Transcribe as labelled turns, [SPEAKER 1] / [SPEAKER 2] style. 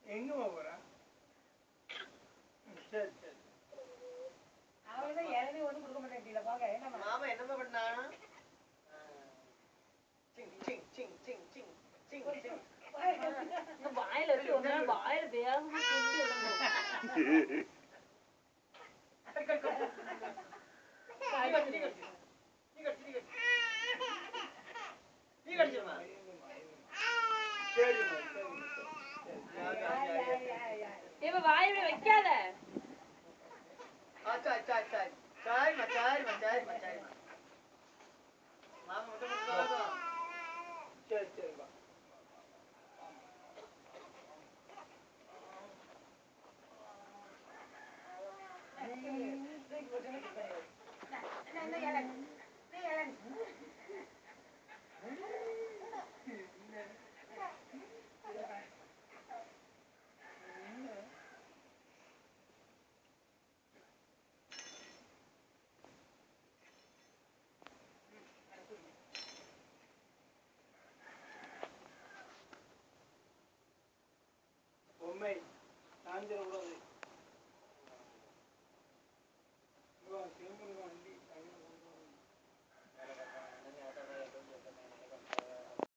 [SPEAKER 1] எங்க போறா? சரி சரி.
[SPEAKER 2] அவங்கதான் இறங்கி ஒண்ணு கொடுக்க மாட்டேன். போங்க என்ன
[SPEAKER 3] மாமா என்னமா பண்ணா? சிங் சிங் சிங் சிங் சிங் சிங் சிங்.
[SPEAKER 2] வாயில வச்சு ஒரு நாள் வாயில வேகமா கொண்டு விடணும். இப்ப வாயில வைக்காத.
[SPEAKER 3] अच्छा अच्छा अच्छा चाय मचाय मचाय मचाय मामा